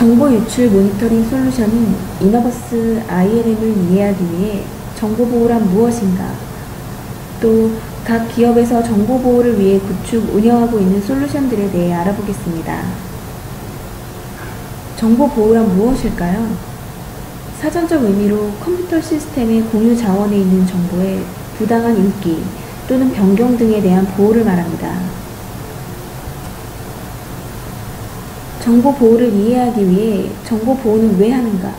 정보 유출 모니터링 솔루션인 이너버스 ILM을 이해하기 위해 정보 보호란 무엇인가, 또 각 기업에서 정보 보호를 위해 구축, 운영하고 있는 솔루션들에 대해 알아보겠습니다. 정보 보호란 무엇일까요? 사전적 의미로 컴퓨터 시스템의 공유 자원에 있는 정보의 부당한 읽기 또는 변경 등에 대한 보호를 말합니다. 정보 보호를 이해하기 위해 정보 보호는 왜 하는가?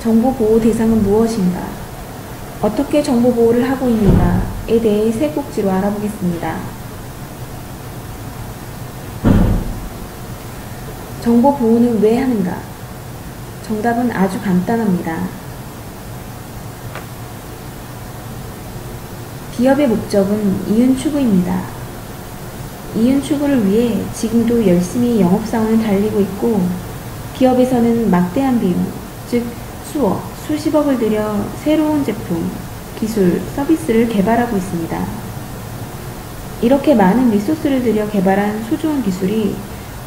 정보 보호 대상은 무엇인가? 어떻게 정보 보호를 하고 있는가에 대해 세 꼭지로 알아보겠습니다. 정보 보호는 왜 하는가? 정답은 아주 간단합니다. 기업의 목적은 이윤 추구입니다. 이윤 추구를 위해 지금도 열심히 영업사원을 달리고 있고, 기업에서는 막대한 비용, 즉 수억, 수십억을 들여 새로운 제품, 기술, 서비스를 개발하고 있습니다. 이렇게 많은 리소스를 들여 개발한 소중한 기술이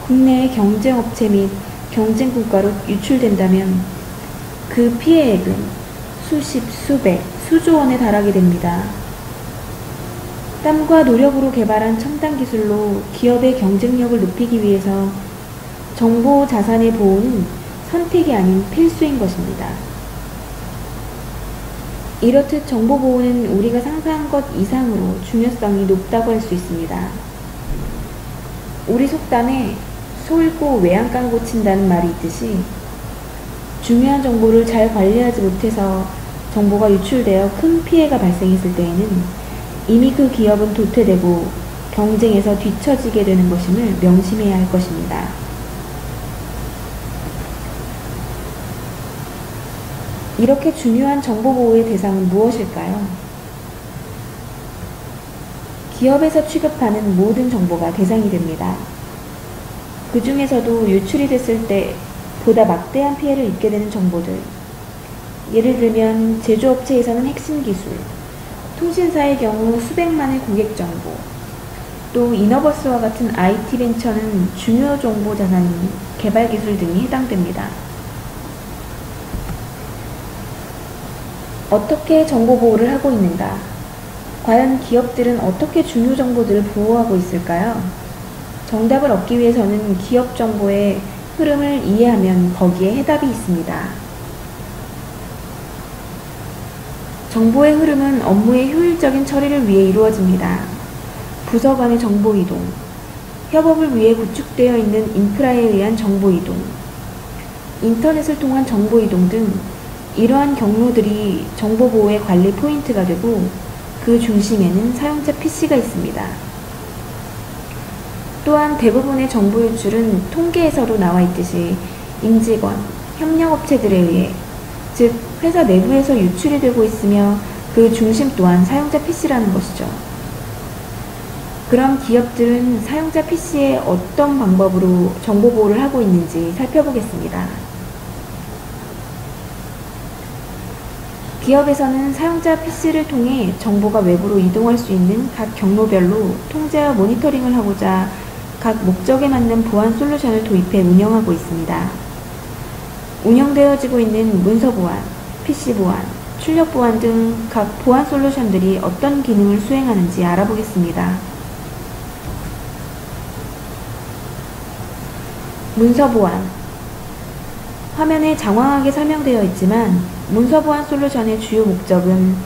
국내의 경쟁업체 및 경쟁 국가로 유출된다면 그 피해액은 수십, 수백, 수조 원에 달하게 됩니다. 땀과 노력으로 개발한 첨단 기술로 기업의 경쟁력을 높이기 위해서 정보 자산의 보호는 선택이 아닌 필수인 것입니다. 이렇듯 정보 보호는 우리가 상상한 것 이상으로 중요성이 높다고 할 수 있습니다. 우리 속담에 소 잃고 외양간 고친다는 말이 있듯이 중요한 정보를 잘 관리하지 못해서 정보가 유출되어 큰 피해가 발생했을 때에는 이미 그 기업은 도태되고 경쟁에서 뒤처지게 되는 것임을 명심해야 할 것입니다. 이렇게 중요한 정보 보호의 대상은 무엇일까요? 기업에서 취급하는 모든 정보가 대상이 됩니다. 그 중에서도 유출이 됐을 때 보다 막대한 피해를 입게 되는 정보들, 예를 들면 제조업체에서는 핵심 기술, 통신사의 경우 수백만의 고객 정보, 또 이너버스와 같은 IT 벤처는 중요 정보 자산인 개발 기술 등이 해당됩니다. 어떻게 정보 보호를 하고 있는가? 과연 기업들은 어떻게 중요 정보들을 보호하고 있을까요? 정답을 얻기 위해서는 기업 정보의 흐름을 이해하면 거기에 해답이 있습니다. 정보의 흐름은 업무의 효율적인 처리를 위해 이루어집니다. 부서 간의 정보 이동, 협업을 위해 구축되어 있는 인프라에 의한 정보 이동, 인터넷을 통한 정보 이동 등 이러한 경로들이 정보 보호의 관리 포인트가 되고 그 중심에는 사용자 PC가 있습니다. 또한 대부분의 정보 유출은 통계에서도 나와 있듯이 임직원, 협력업체들에 의해, 즉 회사 내부에서 유출이 되고 있으며 그 중심 또한 사용자 PC라는 것이죠. 그럼 기업들은 사용자 PC에 어떤 방법으로 정보 보호를 하고 있는지 살펴보겠습니다. 기업에서는 사용자 PC를 통해 정보가 외부로 이동할 수 있는 각 경로별로 통제와 모니터링을 하고자 각 목적에 맞는 보안 솔루션을 도입해 운영하고 있습니다. 운영되어지고 있는 문서 보안, PC 보안, 출력 보안 등 각 보안 솔루션들이 어떤 기능을 수행하는지 알아보겠습니다. 문서 보안. 화면에 장황하게 설명되어 있지만 문서 보안 솔루션의 주요 목적은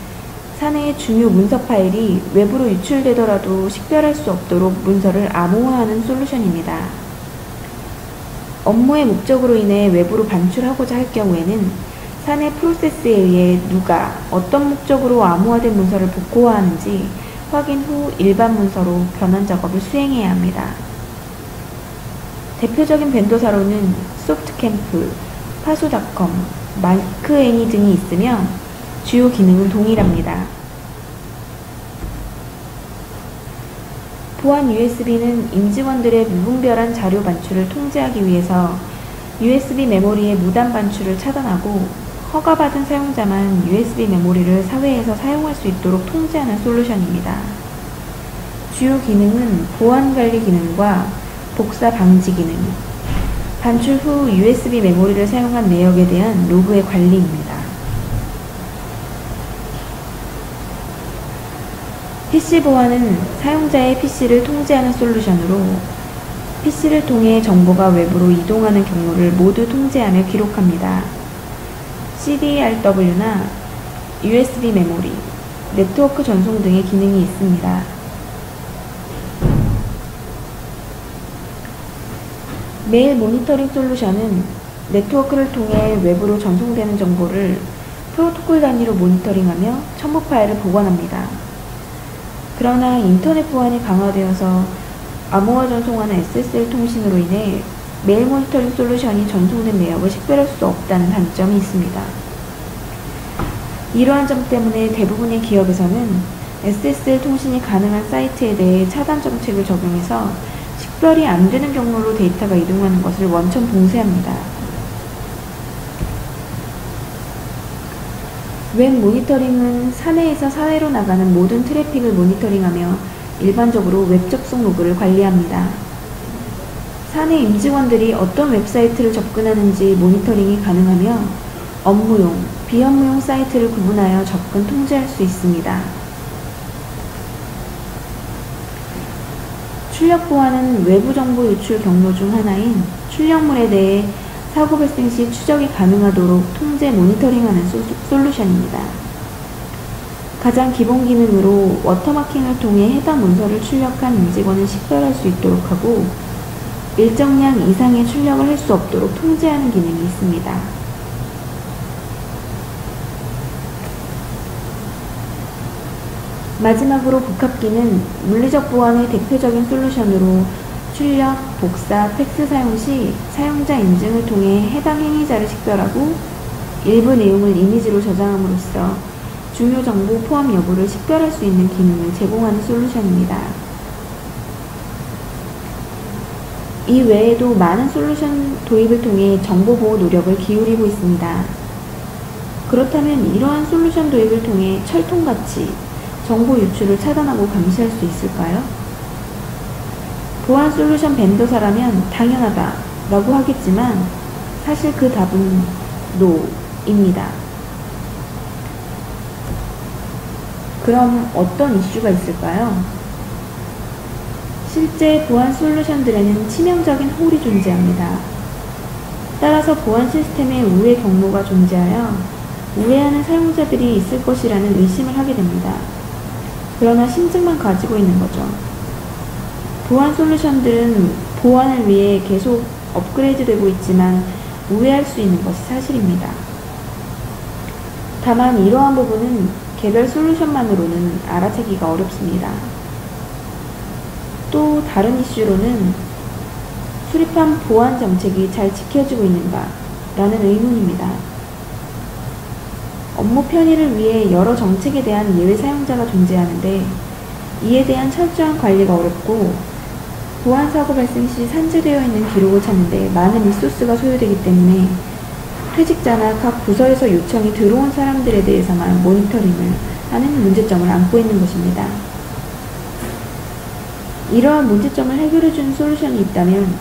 사내의 중요 문서 파일이 외부로 유출되더라도 식별할 수 없도록 문서를 암호화하는 솔루션입니다. 업무의 목적으로 인해 외부로 반출하고자 할 경우에는 사내 프로세스에 의해 누가 어떤 목적으로 암호화된 문서를 복호화하는지 확인 후 일반 문서로 변환 작업을 수행해야 합니다. 대표적인 벤더사로는 소프트캠프, 파수닷컴, 마크애니 등이 있으며 주요 기능은 동일합니다. 보안 USB는 임직원들의 무분별한 자료 반출을 통제하기 위해서 USB 메모리의 무단 반출을 차단하고 허가받은 사용자만 USB 메모리를 사회에서 사용할 수 있도록 통제하는 솔루션입니다. 주요 기능은 보안 관리 기능과 복사 방지 기능, 반출 후 USB 메모리를 사용한 내역에 대한 로그의 관리입니다. PC 보안은 사용자의 PC를 통제하는 솔루션으로 PC를 통해 정보가 외부로 이동하는 경로를 모두 통제하며 기록합니다. CDRW나 USB 메모리, 네트워크 전송 등의 기능이 있습니다. 메일 모니터링 솔루션은 네트워크를 통해 외부로 전송되는 정보를 프로토콜 단위로 모니터링하며 첨부 파일을 보관합니다. 그러나 인터넷 보안이 강화되어서 암호화 전송하는 SSL 통신으로 인해 메일 모니터링 솔루션이 전송된 내역을 식별할 수 없다는 단점이 있습니다. 이러한 점 때문에 대부분의 기업에서는 SSL 통신이 가능한 사이트에 대해 차단 정책을 적용해서 식별이 안 되는 경로로 데이터가 이동하는 것을 원천 봉쇄합니다. 웹 모니터링은 사내에서 사회로 나가는 모든 트래픽을 모니터링하며 일반적으로 웹 접속 로그를 관리합니다. 사내 임직원들이 어떤 웹사이트를 접근하는지 모니터링이 가능하며 업무용, 비업무용 사이트를 구분하여 접근 통제할 수 있습니다. 출력 보안은 외부 정보 유출 경로 중 하나인 출력물에 대해 사고 발생 시 추적이 가능하도록 통제 모니터링하는 솔루션입니다. 가장 기본 기능으로 워터마킹을 통해 해당 문서를 출력한 임직원을 식별할 수 있도록 하고 일정량 이상의 출력을 할 수 없도록 통제하는 기능이 있습니다. 마지막으로 복합기는 물리적 보안의 대표적인 솔루션으로 출력, 복사, 팩스 사용 시 사용자 인증을 통해 해당 행위자를 식별하고 일부 내용을 이미지로 저장함으로써 중요 정보 포함 여부를 식별할 수 있는 기능을 제공하는 솔루션입니다. 이 외에도 많은 솔루션 도입을 통해 정보 보호 노력을 기울이고 있습니다. 그렇다면 이러한 솔루션 도입을 통해 철통같이 정보 유출을 차단하고 감시할 수 있을까요? 보안 솔루션 벤더사라면 당연하다 라고 하겠지만 사실 그 답은 NO입니다. 그럼 어떤 이슈가 있을까요? 실제 보안 솔루션들에는 치명적인 홀이 존재합니다. 따라서 보안 시스템에 우회 경로가 존재하여 우회하는 사용자들이 있을 것이라는 의심을 하게 됩니다. 그러나 심증만 가지고 있는 거죠. 보안 솔루션들은 보안을 위해 계속 업그레이드 되고 있지만 우회할 수 있는 것이 사실입니다. 다만 이러한 부분은 개별 솔루션만으로는 알아채기가 어렵습니다. 또 다른 이슈로는 수립한 보안 정책이 잘 지켜지고 있는가 라는 의문입니다. 업무 편의를 위해 여러 정책에 대한 예외 사용자가 존재하는데 이에 대한 철저한 관리가 어렵고 보안 사고 발생 시 산재되어 있는 기록을 찾는데 많은 리소스가 소요되기 때문에 퇴직자나 각 부서에서 요청이 들어온 사람들에 대해서만 모니터링을 하는 문제점을 안고 있는 것입니다. 이러한 문제점을 해결해주는 솔루션이 있다면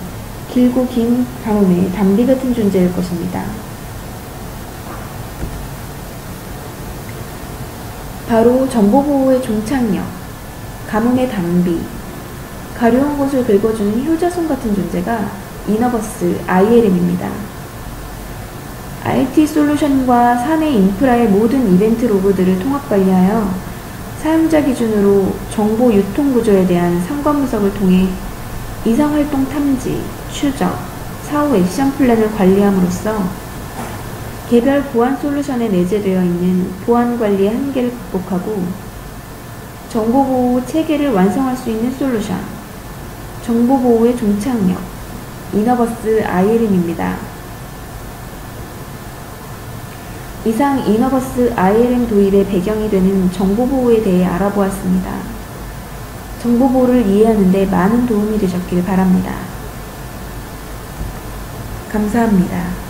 길고 긴 가뭄의 담비 같은 존재일 것입니다. 바로 정보보호의 종착역, 가뭄의 담비, 가려운 곳을 긁어주는 효자손 같은 존재가 이너버스 ILM입니다. IT 솔루션과 사내 인프라의 모든 이벤트 로그들을 통합 관리하여 사용자 기준으로 정보 유통 구조에 대한 상관 분석을 통해 이상활동 탐지, 추적, 사후 액션 플랜을 관리함으로써 개별 보안 솔루션에 내재되어 있는 보안 관리의 한계를 극복하고 정보보호 체계를 완성할 수 있는 솔루션, 정보보호의 종착역, 이너버스 ILM입니다. 이상 이너버스 ILM 도입의 배경이 되는 정보보호에 대해 알아보았습니다. 정보보호를 이해하는 데 많은 도움이 되셨길 바랍니다. 감사합니다.